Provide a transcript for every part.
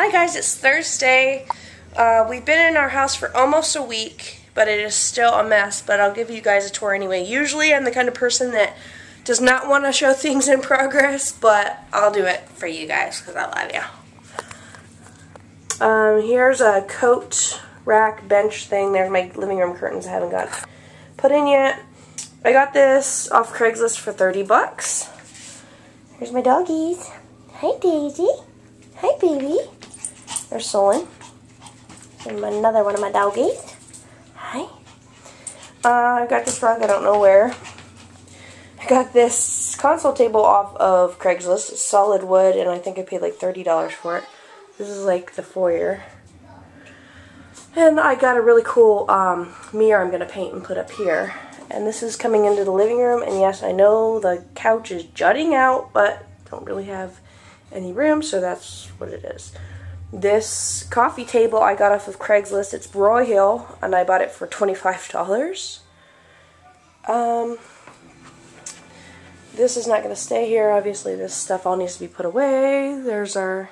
Hi guys, it's Thursday. We've been in our house for almost a week, but it is still a mess, but I'll give you guys a tour anyway. Usually I'm the kind of person that does not want to show things in progress, but I'll do it for you guys because I love you. Here's a coat rack bench thing. There's my living room curtains I haven't got put in yet. I got this off Craigslist for 30 bucks. Here's my doggies. Hi Daisy. Hi baby. There's Solon. And another one of my doggies. Hi. I got this rug, I don't know where. I got this console table off of Craigslist. It's solid wood, and I think I paid like $30 for it. This is like the foyer. And I got a really cool mirror I'm going to paint and put up here. And this is coming into the living room, and yes, I know the couch is jutting out, but don't really have any room, so that's what it is. This coffee table I got off of Craigslist. It's Broyhill, and I bought it for $25. This is not going to stay here. Obviously, this stuff all needs to be put away. There's our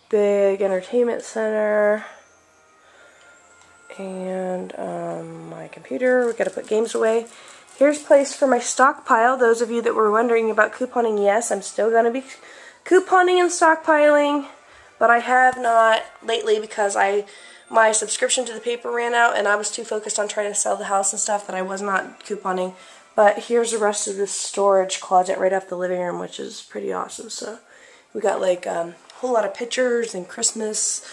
big entertainment center. And my computer. We've got to put games away. Here's a place for my stockpile. Those of you that were wondering about couponing, yes, I'm still going to be couponing and stockpiling. But I have not lately because my subscription to the paper ran out and I was too focused on trying to sell the house and stuff that I was not couponing. But here's the rest of this storage closet right off the living room, which is pretty awesome. So we got like a whole lot of pictures and Christmas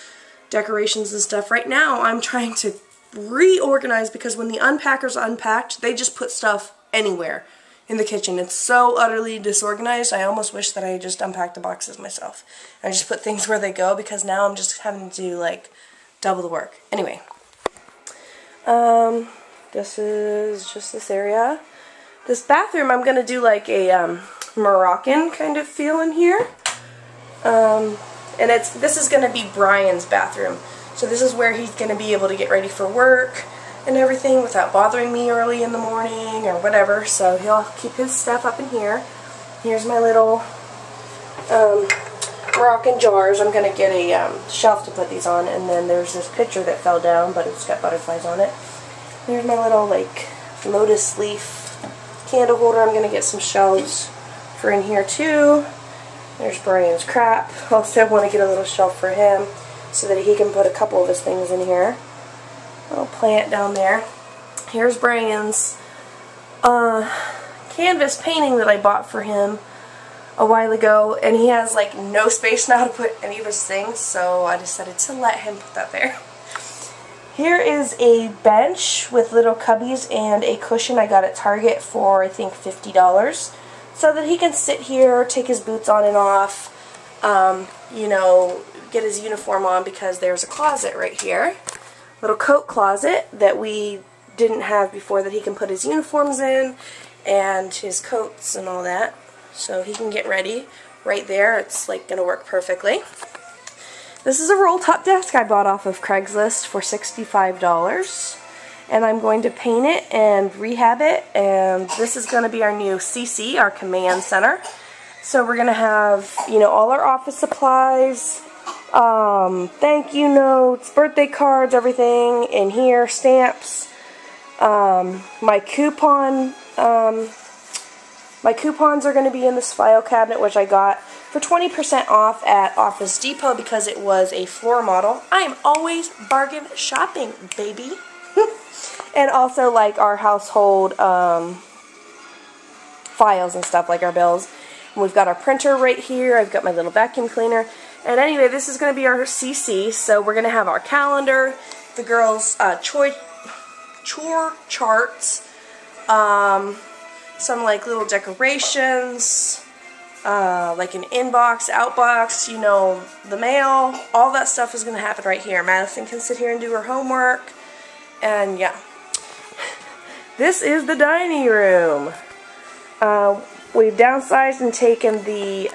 decorations and stuff. Right now I'm trying to reorganize because when the unpackers unpacked, they just put stuff anywhere in the kitchen. It's so utterly disorganized. I almost wish that I just unpacked the boxes myself. I just put things where they go because now I'm just having to do like double the work. Anyway, this is just this area. This bathroom I'm gonna do like a Moroccan kind of feel in here. And this is gonna be Brian's bathroom. So this is where he's gonna be able to get ready for work and everything without bothering me early in the morning or whatever. So he'll keep his stuff up in here. Here's my little Moroccan jars. I'm going to get a shelf to put these on, and then there's this picture that fell down, but it's got butterflies on it. Here's my little like lotus leaf candle holder. I'm going to get some shelves for in here too. There's Brian's crap. Also want to get a little shelf for him so that he can put a couple of his things in here. Little plant down there. Here's Brian's canvas painting that I bought for him a while ago, and he has like no space now to put any of his things, so I decided to let him put that there. Here is a bench with little cubbies and a cushion I got at Target for I think $50, so that he can sit here, take his boots on and off, you know, get his uniform on, because there's a closet right here. Little coat closet that we didn't have before that he can put his uniforms in and his coats and all that, so he can get ready right there. It's like gonna work perfectly. This is a roll top desk I bought off of Craigslist for $65, and I'm going to paint it and rehab it, and this is going to be our new CC, our command center. So we're gonna have, you know, all our office supplies, thank you notes, birthday cards, everything in here, stamps, my coupons are going to be in this file cabinet, which I got for 20% off at Office Depot because it was a floor model. I am always bargain shopping, baby. And also like our household files and stuff, like our bills. And we've got our printer right here. I've got my little vacuum cleaner. And anyway, this is going to be our CC, so we're going to have our calendar, the girls' chore charts, some like little decorations, like an inbox, outbox, you know, the mail. All that stuff is going to happen right here. Madison can sit here and do her homework, and yeah. This is the dining room. We've downsized and taken the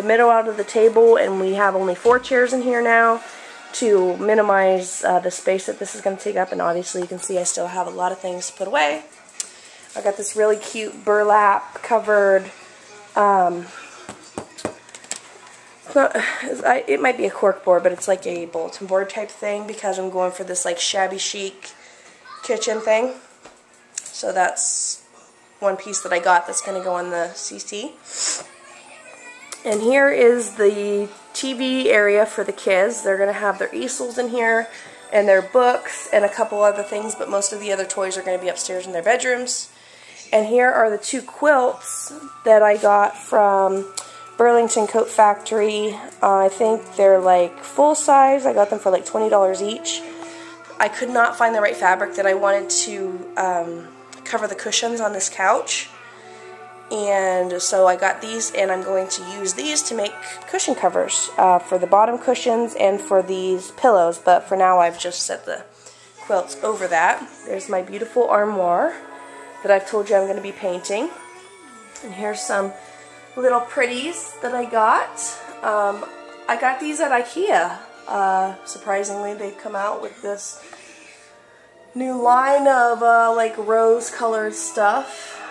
middle out of the table, and we have only 4 chairs in here now to minimize the space that this is going to take up. And obviously you can see I still have a lot of things to put away. I got this really cute burlap covered not, it might be a cork board, but it's like a bulletin board type thing because I'm going for this like shabby chic kitchen thing. So that's one piece that I got that's going to go on the CC. And here is the TV area for the kids. They're going to have their easels in here and their books and a couple other things, but most of the other toys are going to be upstairs in their bedrooms. And here are the 2 quilts that I got from Burlington Coat Factory. I think they're like full size. I got them for like $20 each. I could not find the right fabric that I wanted to cover the cushions on this couch. And so I got these, and I'm going to use these to make cushion covers for the bottom cushions and for these pillows. But for now I've just set the quilts over that. There's my beautiful armoire that I've told you I'm going to be painting. And here's some little pretties that I got. I got these at IKEA. Surprisingly, they've come out with this new line of like rose-colored stuff.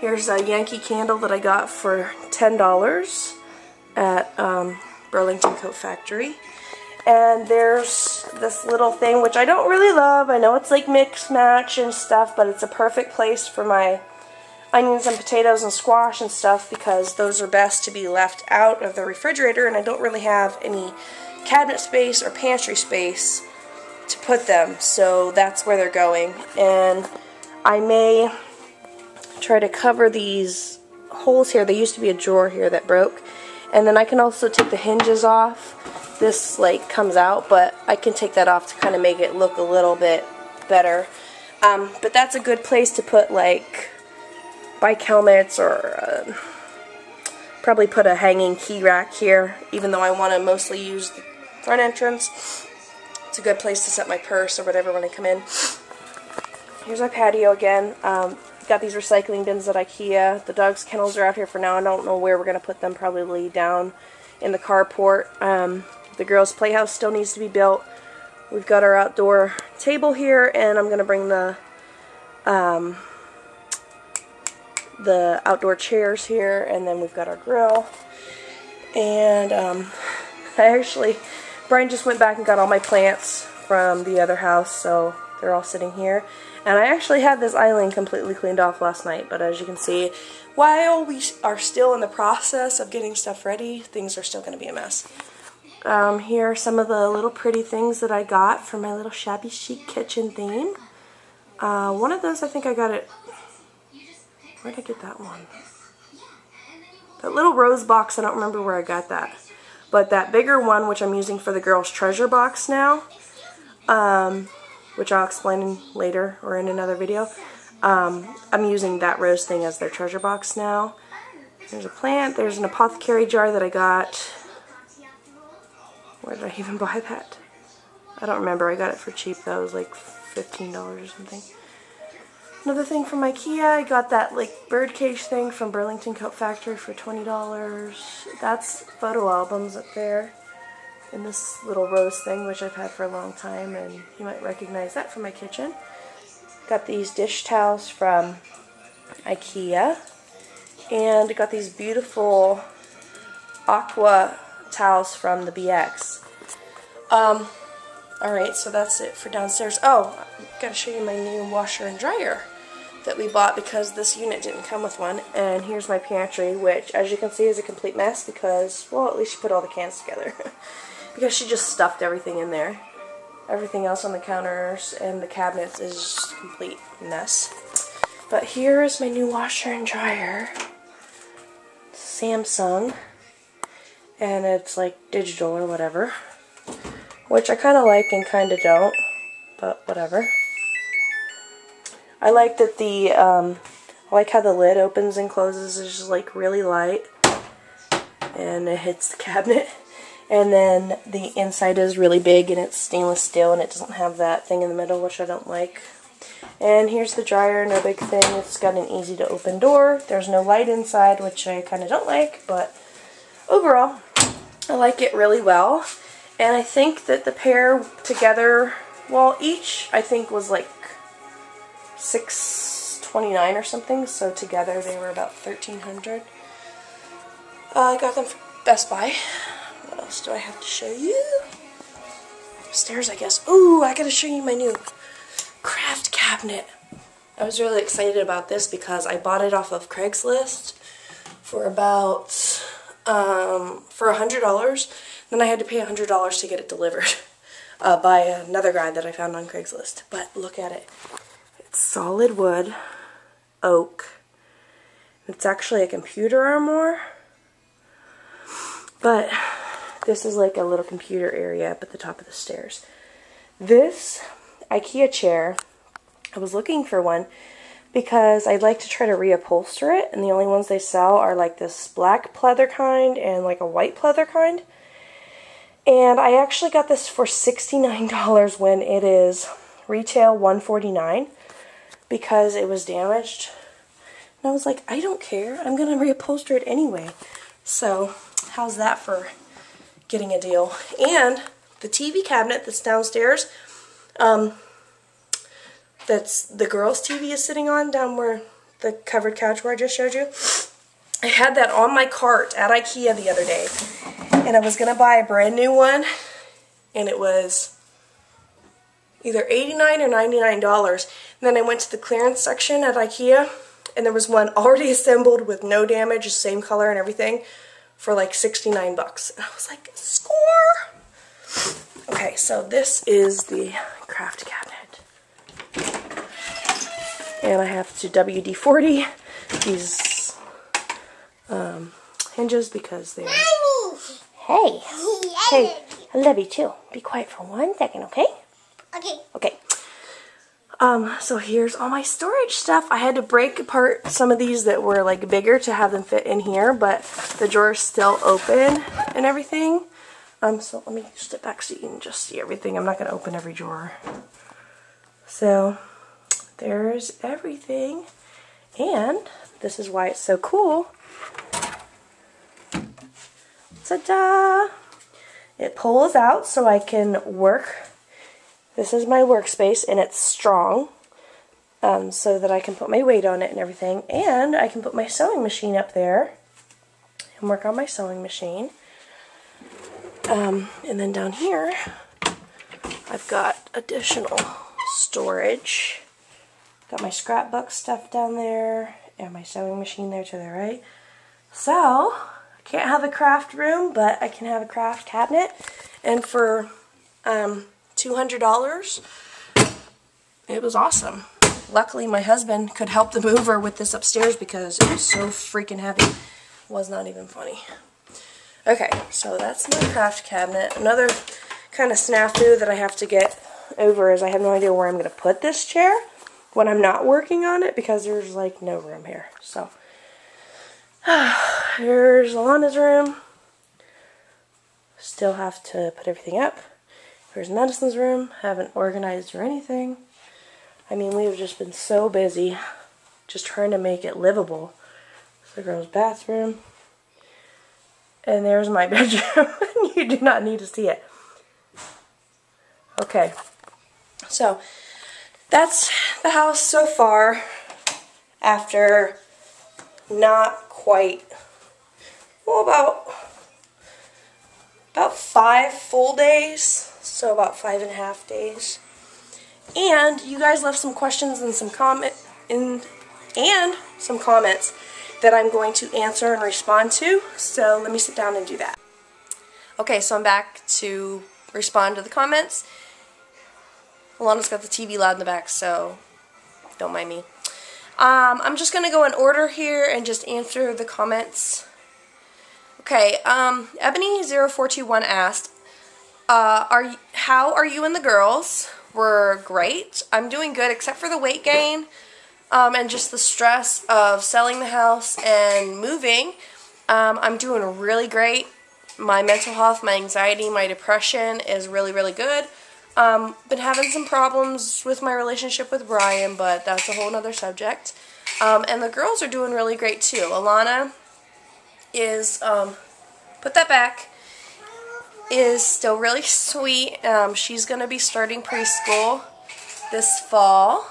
Here's a Yankee Candle that I got for $10 at Burlington Coat Factory. And there's this little thing, which I don't really love. I know it's like mix match and stuff, but it's a perfect place for my onions and potatoes and squash and stuff because those are best to be left out of the refrigerator, and I don't really have any cabinet space or pantry space to put them, so that's where they're going. And I may try to cover these holes here. There used to be a drawer here that broke, and then I can also take the hinges off. This like comes out, but I can take that off to kind of make it look a little bit better. But that's a good place to put like bike helmets, or probably put a hanging key rack here, even though I want to mostly use the front entrance. It's a good place to set my purse or whatever when I come in. Here's our patio again. Got these recycling bins at IKEA. The dog's kennels are out here for now. I don't know where we're going to put them, probably down in the carport. The girls' playhouse still needs to be built. We've got our outdoor table here, and I'm going to bring the outdoor chairs here, and then we've got our grill. And Brian just went back and got all my plants from the other house, so they're all sitting here. And I actually had this island completely cleaned off last night, but as you can see, while we are still in the process of getting stuff ready, things are still going to be a mess. Here are some of the little pretty things that I got for my little shabby chic kitchen theme. One of those, I think I got it. Where did I get that one? That little rose box, I don't remember where I got that. But that bigger one, which I'm using for the girls' treasure box now, which I'll explain later or in another video, I'm using that rose thing as their treasure box now. There's a plant. There's an apothecary jar that I got. Where did I even buy that? I don't remember. I got it for cheap though. It was like $15 or something. Another thing from IKEA, I got that like birdcage thing from Burlington Coat Factory for $20. That's photo albums up there. And this little rose thing, which I've had for a long time, and you might recognize that from my kitchen. Got these dish towels from IKEA. And I got these beautiful aqua towels from the BX. Alright, so that's it for downstairs. Oh, I've got to show you my new washer and dryer that we bought because this unit didn't come with one. And here's my pantry, which, as you can see, is a complete mess because, well, at least she put all the cans together. Because she just stuffed everything in there. Everything else on the counters and the cabinets is just a complete mess. But here is my new washer and dryer. Samsung. And it's like digital or whatever. Which I kind of like and kind of don't. But whatever. I like that I like how the lid opens and closes. It's just like really light. And it hits the cabinet. And then the inside is really big and it's stainless steel and it doesn't have that thing in the middle, which I don't like. And here's the dryer, no big thing. It's got an easy to open door. There's no light inside, which I kind of don't like, but overall, I like it really well. And I think that the pair together, well, each I think was like $6.29 or something, so together they were about $1,300. I got them Best Buy. What else do I have to show you? Upstairs, I guess. Ooh, I gotta show you my new craft cabinet. I was really excited about this because I bought it off of Craigslist for about for $100. Then I had to pay $100 to get it delivered by another guy that I found on Craigslist. But look at it. It's solid wood, oak. It's actually a computer armoire. But this is like a little computer area up at the top of the stairs. This IKEA chair, I was looking for one because I'd like to try to reupholster it, and the only ones they sell are like this black pleather kind and like a white pleather kind. And I actually got this for $69 when it is retail $149 because it was damaged. And I was like, I don't care. I'm going to reupholster it anyway. So how's that for getting a deal? And the TV cabinet that's downstairs, that's the girls' TV is sitting on, down where the covered couch where I just showed you. I had that on my cart at IKEA the other day, and I was going to buy a brand new one, and it was either $89 or $99. And then I went to the clearance section at IKEA, and there was one already assembled with no damage, same color and everything, for like $69. And I was like, score! Okay, so this is the craft cabinet. And I have to WD-40 these hinges because they're... Hey! Hey, I love you too. Be quiet for 1 second, okay? Okay. Okay. So here's all my storage stuff. I had to break apart some of these that were like bigger to have them fit in here, but the drawer's still open and everything. So let me step back so you can just see everything. I'm not going to open every drawer. So there's everything. And this is why it's so cool. Ta-da! It pulls out so I can work. This is my workspace, and it's strong, so that I can put my weight on it and everything. And I can put my sewing machine up there and work on my sewing machine. And then down here, I've got additional storage. Got my scrapbook stuff down there, and my sewing machine there to the right. So, I can't have a craft room, but I can have a craft cabinet. And for $200, it was awesome. Luckily, my husband could help the mover with this upstairs because it was so freaking heavy. It was not even funny. Okay, so that's my craft cabinet. Another kind of snafu that I have to get over is I have no idea where I'm going to put this chair when I'm not working on it because there's like no room here. So, here's Alana's room. Still have to put everything up. Here's Madison's room. Haven't organized or anything. I mean, we've just been so busy just trying to make it livable. It's the girls' bathroom. And there's my bedroom. You do not need to see it. Okay. So, that's the house so far after not quite, well, about 5 full days. So about 5.5 days. And you guys left some questions and some comments that I'm going to answer and respond to. So let me sit down and do that. Okay, so I'm back to respond to the comments. Alana's got the TV loud in the back, so don't mind me. I'm just going to go in order here and just answer the comments. Okay, Ebony0421 asked, how are you and the girls? We're great. I'm doing good except for the weight gain and just the stress of selling the house and moving. I'm doing really great. My mental health, my anxiety, my depression is really, really good. Been having some problems with my relationship with Brian, but that's a whole nother subject. And the girls are doing really great too. Alana is, put that back, is still really sweet. She's going to be starting preschool this fall.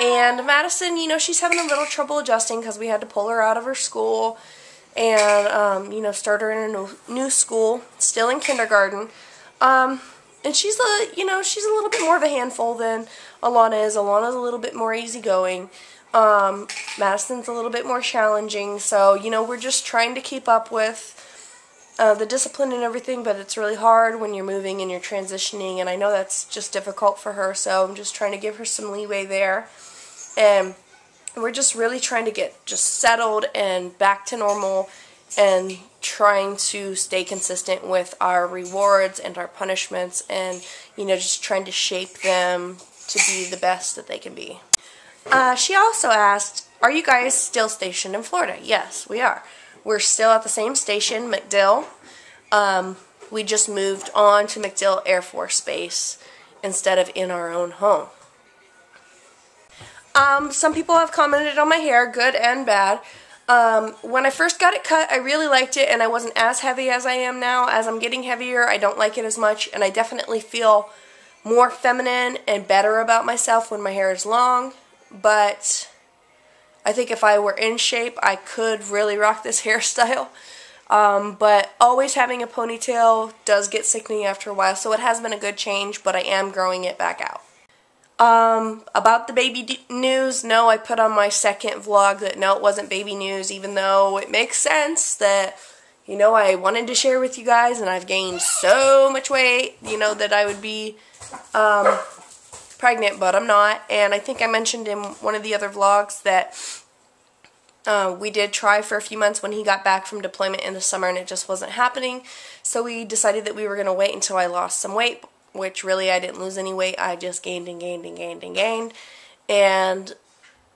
And Madison, you know, she's having a little trouble adjusting because we had to pull her out of her school. and, you know, start her in a new school, still in kindergarten. And she's she's a little bit more of a handful than Alana is. Alana's a little bit more easygoing. Madison's a little bit more challenging. So, you know, we're just trying to keep up with the discipline and everything, but it's really hard when you're moving and you're transitioning, and I know that's just difficult for her, so I'm just trying to give her some leeway there. And we're just really trying to get just settled and back to normal, and trying to stay consistent with our rewards and our punishments, and, you know, just trying to shape them to be the best that they can be. She also asked, are you guys still stationed in Florida? Yes, we are. We're still at the same station, MacDill. We just moved on to MacDill Air Force Base instead of in our own home. Some people have commented on my hair, good and bad. When I first got it cut, I really liked it, and I wasn't as heavy as I am now. As I'm getting heavier, I don't like it as much, and I definitely feel more feminine and better about myself when my hair is long. But I think if I were in shape, I could really rock this hairstyle. But always having a ponytail does get sickening after a while, so it has been a good change, but I am growing it back out. About the baby news, no, I put on my second vlog that no, it wasn't baby news, even though it makes sense that, you know, I wanted to share with you guys, and I've gained so much weight, you know, that I would be, pregnant, but I'm not. And I think I mentioned in one of the other vlogs that we did try for a few months when he got back from deployment in the summer, and it just wasn't happening. So we decided that we were going to wait until I lost some weight, which really I didn't lose any weight. I just gained and gained and gained and gained. And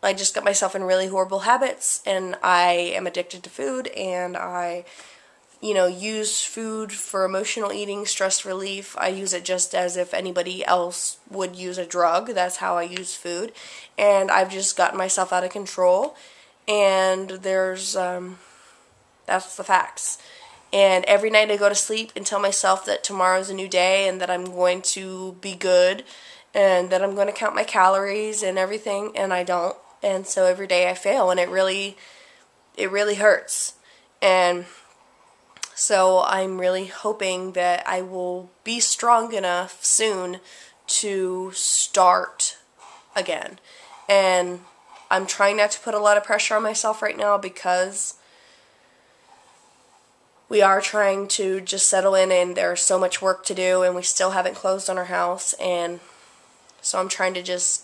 I just got myself in really horrible habits, and I am addicted to food, and I, you know, use food for emotional eating, stress relief. I use it just as if anybody else would use a drug. That's how I use food. And I've just gotten myself out of control. And there's, that's the facts. And every night I go to sleep and tell myself that tomorrow's a new day, and that I'm going to be good, and that I'm going to count my calories and everything, and I don't. And so every day I fail, and it really hurts. And so I'm really hoping that I will be strong enough soon to start again. And I'm trying not to put a lot of pressure on myself right now, because we are trying to just settle in, and there's so much work to do, and we still haven't closed on our house, and so I'm trying to just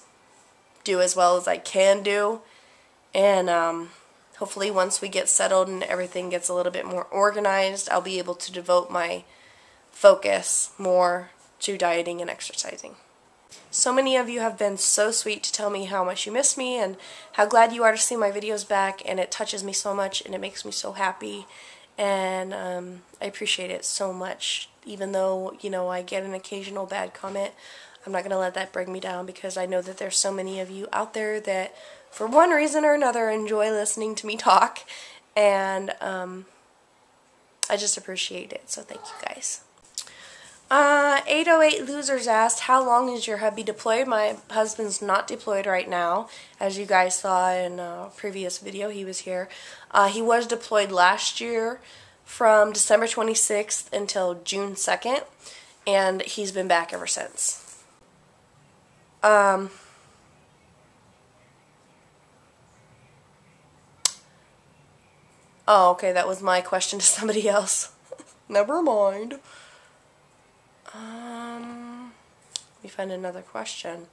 do as well as I can do. And hopefully once we get settled and everything gets a little bit more organized, I'll be able to devote my focus more to dieting and exercising. So many of you have been so sweet to tell me how much you miss me and how glad you are to see my videos back, and it touches me so much, and it makes me so happy, and I appreciate it so much. Even though, you know, I get an occasional bad comment, I'm not going to let that bring me down, because I know that there's so many of you out there that for one reason or another enjoy listening to me talk, and I just appreciate it, so thank you guys. 808 Losers asked, how long is your hubby deployed? My husband's not deployed right now. As you guys saw in a previous video, he was here. He was deployed last year from December 26th until June 2nd, and he's been back ever since. Oh, okay, that was my question to somebody else. Never mind. Let me find another question.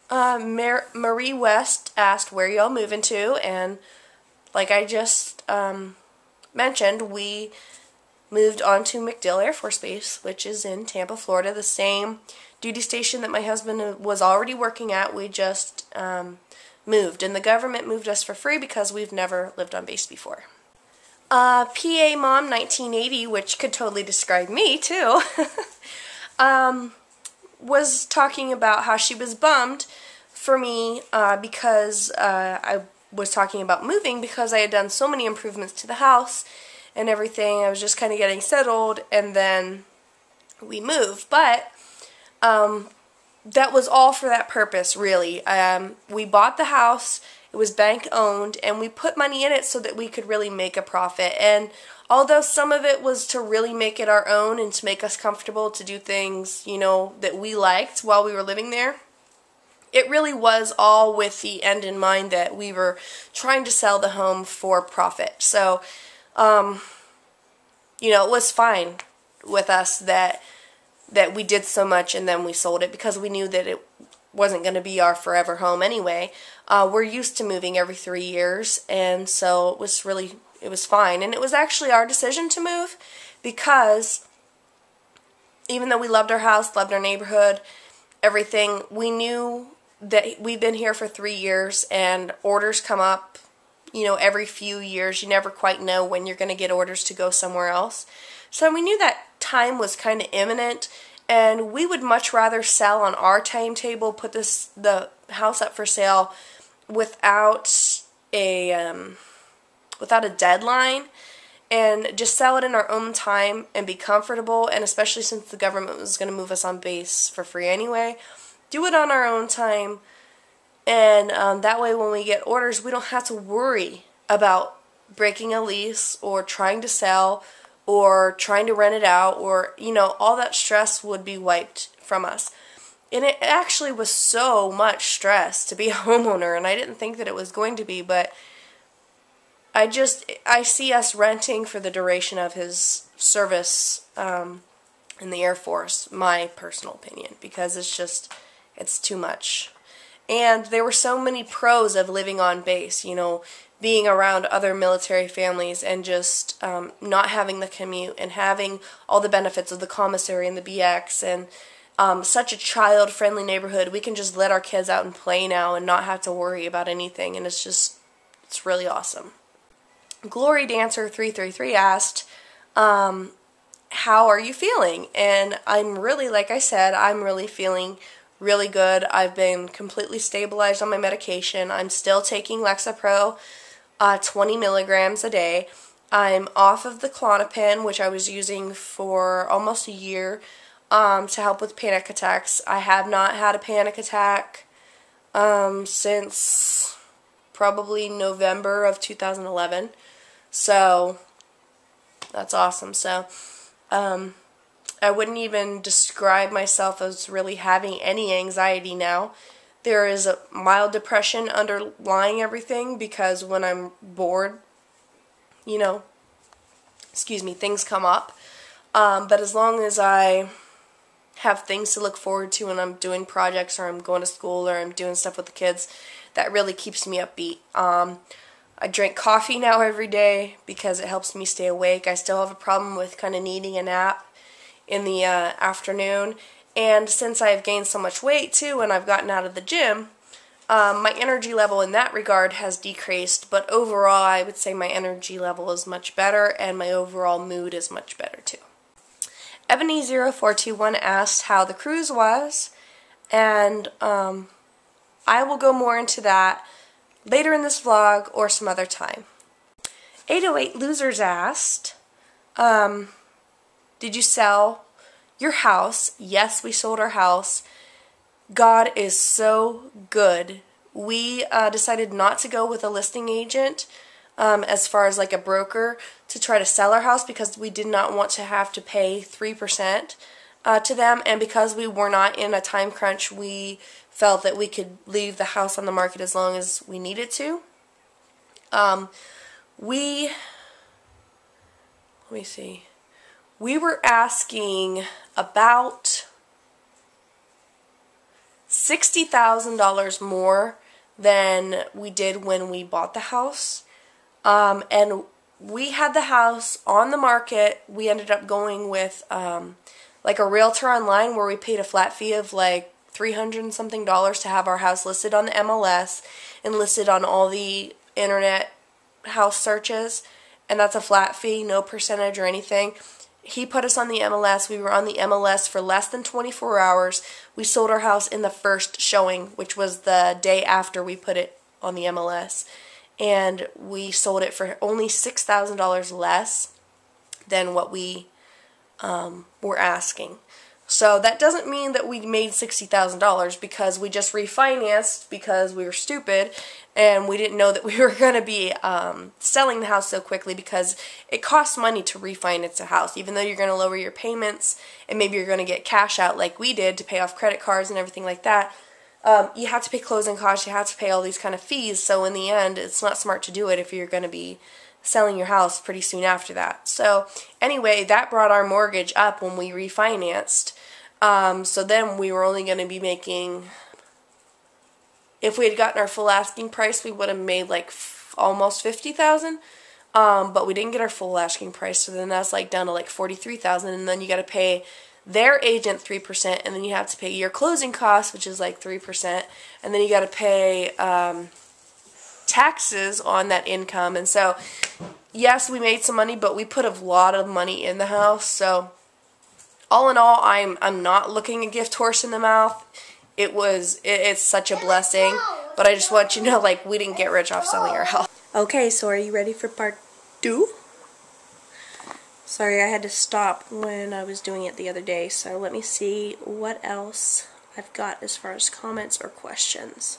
Marie West asked where y'all moving to, and like I just mentioned, we moved on to MacDill Air Force Base, which is in Tampa, Florida, the same duty station that my husband was already working at. We just moved, and the government moved us for free because we've never lived on base before. PA Mom 1980, which could totally describe me too, was talking about how she was bummed for me because I was talking about moving, because I had done so many improvements to the house and everything. I was just kind of getting settled, and then we moved. But that was all for that purpose, really. We bought the house, It was bank owned, and we put money in it so that we could really make a profit. And although some of it was to really make it our own and to make us comfortable to do things, that we liked while we were living there, it really was all with the end in mind that we were trying to sell the home for profit. So, it was fine with us that we did so much and then we sold it, because we knew that it wasn't going to be our forever home anyway. We're used to moving every 3 years, and so it was fine. And it was actually our decision to move, because even though we loved our house, loved our neighborhood, everything, we knew that we've been here for 3 years, and orders come up, every few years. You never quite know when you're going to get orders to go somewhere else. So we knew that time was kind of imminent, and we would much rather sell on our timetable, put the house up for sale without a deadline, and just sell it in our own time and be comfortable. And especially since the government was going to move us on base for free anyway, do it on our own time, and that way when we get orders, we don't have to worry about breaking a lease or trying to sell or trying to rent it out, or all that stress would be wiped from us. And it actually was so much stress to be a homeowner, and I didn't think that it was going to be, but I see us renting for the duration of his service in the Air Force, my personal opinion, because it's too much. And there were so many pros of living on base, being around other military families, and just not having the commute, and having all the benefits of the commissary and the BX, and such a child-friendly neighborhood. We can just let our kids out and play now and not have to worry about anything, and it's really awesome. Glory Dancer 333 asked, how are you feeling? And I'm really, like I said, I'm really feeling really good. I've been completely stabilized on my medication. I'm still taking Lexapro, 20 milligrams a day. I'm off of the Klonopin, which I was using for almost a year to help with panic attacks. I have not had a panic attack since probably November of 2011. So that's awesome. So I wouldn't even describe myself as really having any anxiety now. There is a mild depression underlying everything, because when I'm bored, things come up. But as long as I have things to look forward to, and I'm doing projects, or I'm going to school, or I'm doing stuff with the kids, that really keeps me upbeat. I drink coffee now every day because it helps me stay awake. I still have a problem with kind of needing a nap in the afternoon, and since I've gained so much weight too, and I've gotten out of the gym, my energy level in that regard has decreased, but overall I would say my energy level is much better, and my overall mood is much better too. Ebony0421 asked how the cruise was, and I will go more into that later in this vlog or some other time. 808 Losers asked, did you sell your house? Yes, we sold our house. God is so good. We decided not to go with a listing agent as far as like a broker to try to sell our house, because we did not want to have to pay 3% to them, and because we were not in a time crunch, we felt that we could leave the house on the market as long as we needed to. We were asking about $60,000 more than we did when we bought the house. And we had the house on the market. We ended up going with like a realtor online, where we paid a flat fee of like $300 and something to have our house listed on the MLS and listed on all the internet house searches, and that's a flat fee, no percentage or anything. He put us on the MLS. We were on the MLS for less than 24 hours. We sold our house in the first showing, which was the day after we put it on the MLS, and we sold it for only $6,000 less than what we were asking. So that doesn't mean that we made $60,000 because we just refinanced because we were stupid and we didn't know that we were going to be selling the house so quickly, because it costs money to refinance a house. Even though you're going to lower your payments and maybe you're going to get cash out like we did to pay off credit cards and everything like that, you have to pay closing costs, you have to pay all these kind of fees. So in the end, it's not smart to do it if you're going to be selling your house pretty soon after that. So anyway, that brought our mortgage up when we refinanced. So then we were only going to be making, if we had gotten our full asking price, we would have made like almost $50,000. But we didn't get our full asking price, so then that's like down to like $43,000, and then you got to pay their agent 3%, and then you have to pay your closing costs, which is like 3%, and then you got to pay taxes on that income. And so yes, we made some money, but we put a lot of money in the house. So all in all, I'm not looking a gift horse in the mouth. It's such a blessing, but I just want you to know, like, we didn't get rich off selling our house. Okay, so are you ready for part 2? Sorry, I had to stop when I was doing it the other day, so let me see what else I've got as far as comments or questions.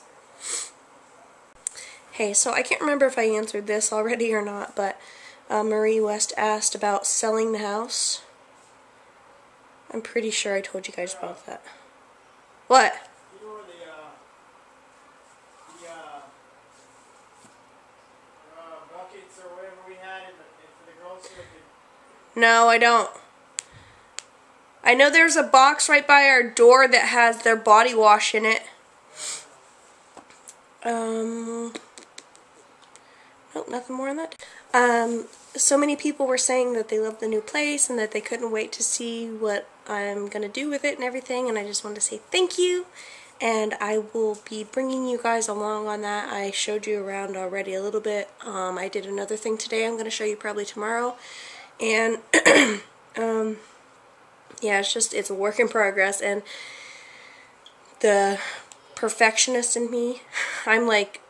Hey, so I can't remember if I answered this already or not, but Marie West asked about selling the house. I'm pretty sure I told you guys about that. What? You know where the buckets or whatever we had for the girls so they could... No, I don't. I know there's a box right by our door that has their body wash in it. Nope, nothing more on that. So many people were saying that they loved the new place and that they couldn't wait to see what I'm going to do with it and everything, and I just wanted to say thank you, and I will be bringing you guys along on that. I showed you around already a little bit. I did another thing today I'm going to show you probably tomorrow, and yeah, it's a work in progress, and the perfectionist in me, I'm like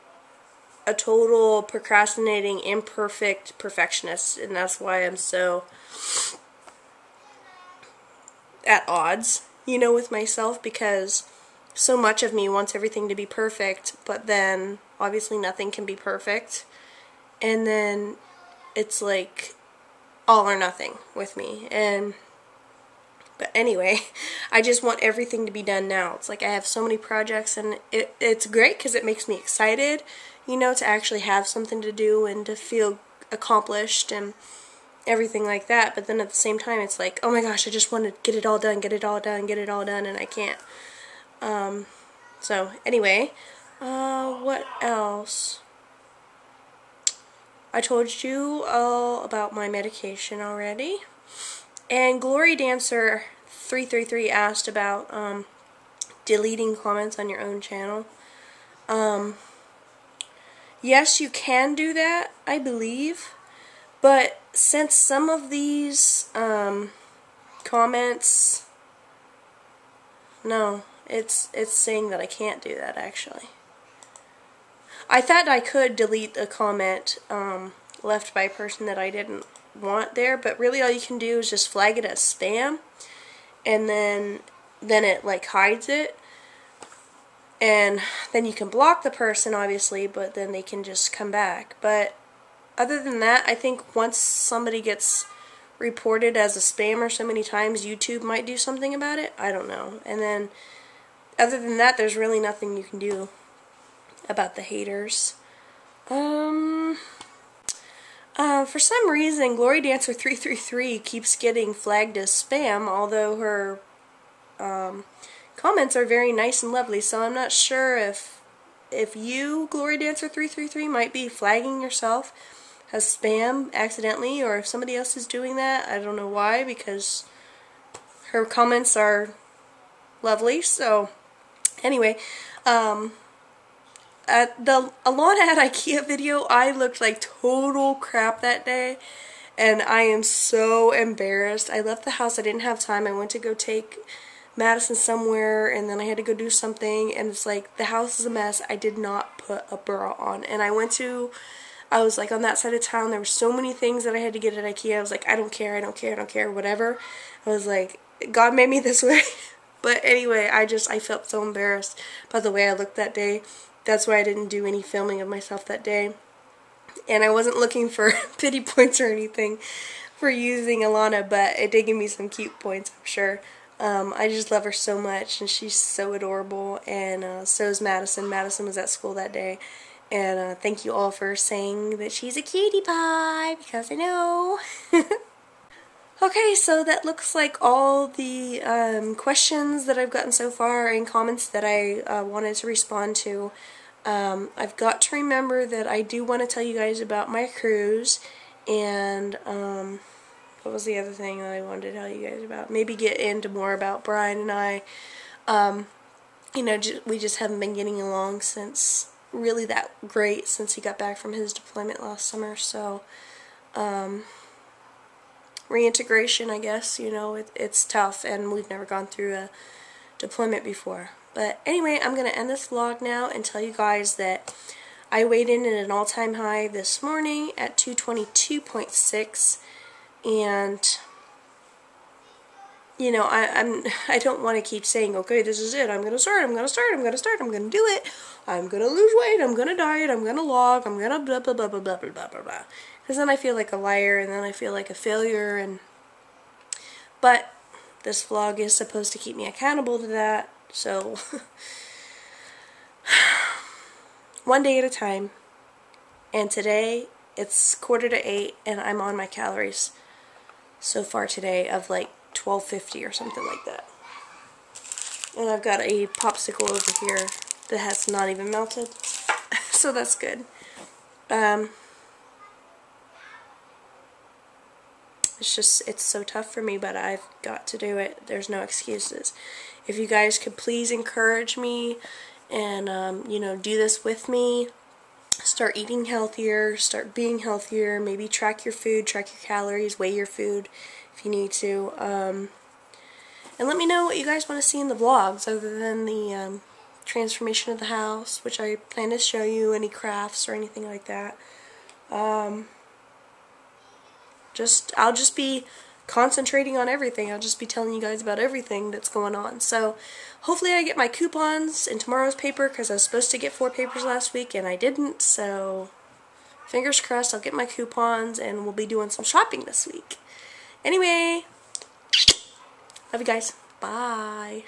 a total procrastinating, imperfect perfectionist, and that's why I'm so at odds, you know, with myself, because so much of me wants everything to be perfect, but then obviously nothing can be perfect, and then it's like all or nothing with me. But anyway, I just want everything to be done now. It's like I have so many projects, and it's great because it makes me excited, you know, to actually have something to do and to feel accomplished and everything like that. But then at the same time, it's like, oh my gosh, I just want to get it all done, and I can't. So anyway, what else? I told you all about my medication already. And Glory Dancer 333 asked about deleting comments on your own channel. Yes, you can do that, I believe, but since some of these comments, no, it's saying that I can't do that, actually. I thought I could delete a comment left by a person that I didn't want there, but really all you can do is just flag it as spam, and then it like hides it, and then you can block the person obviously, but then they can just come back. But other than that, I think once somebody gets reported as a spammer so many times, YouTube might do something about it. I don't know. And then other than that, there's really nothing you can do about the haters. For some reason, Glory Dancer 333 keeps getting flagged as spam, although her comments are very nice and lovely. So I'm not sure if you, Glory Dancer 333, might be flagging yourself as spam accidentally, or if somebody else is doing that. I don't know why, because her comments are lovely. So anyway, at the Alana at IKEA video, I looked like total crap that day, and I am so embarrassed. I left the house, I didn't have time, I went to go take Madison somewhere, and then I had to go do something, and it's like, the house is a mess. I did not put a bra on, and I was like on that side of town, there were so many things that I had to get at IKEA. I was like, I don't care, whatever. I was like, God made me this way. But anyway, I felt so embarrassed by the way I looked that day. That's why I didn't do any filming of myself that day. And I wasn't looking for pity points or anything for using Alana, but it did give me some cute points, I'm sure. I just love her so much, and she's so adorable, and so is Madison. Madison was at school that day, and thank you all for saying that she's a cutie pie, because I know. Okay, so that looks like all the questions that I've gotten so far and comments that I wanted to respond to. I've got to remember that I do want to tell you guys about my cruise, and what was the other thing that I wanted to tell you guys about? Maybe get into more about Brian and I. You know, we just haven't been getting along since, really that great, since he got back from his deployment last summer, so, reintegration, I guess, you know, it's tough, and we've never gone through a deployment before. But anyway, I'm going to end this vlog now and tell you guys that I weighed in at an all-time high this morning at 222.6, and you know, I don't want to keep saying, okay, this is it, I'm going to start, I'm going to do it, I'm going to lose weight, I'm going to diet, I'm going to log, I'm going to blah, blah, blah, blah, blah, blah, blah, blah. Because then I feel like a liar, and then I feel like a failure, but this vlog is supposed to keep me accountable to that, so one day at a time. And today, it's 7:45, and I'm on my calories so far today of like 1250 or something like that. And I've got a popsicle over here that has not even melted, so that's good. It's so tough for me, but I've got to do it. There's no excuses. If you guys could please encourage me and, you know, do this with me, start eating healthier, start being healthier, maybe track your food, track your calories, weigh your food if you need to, and let me know what you guys want to see in the vlogs other than the transformation of the house, which I plan to show you, any crafts or anything like that. I'll just be concentrating on everything. I'll just be telling you guys about everything that's going on. So hopefully I get my coupons in tomorrow's paper, because I was supposed to get 4 papers last week and I didn't, so fingers crossed I'll get my coupons and we'll be doing some shopping this week. Anyway, love you guys. Bye.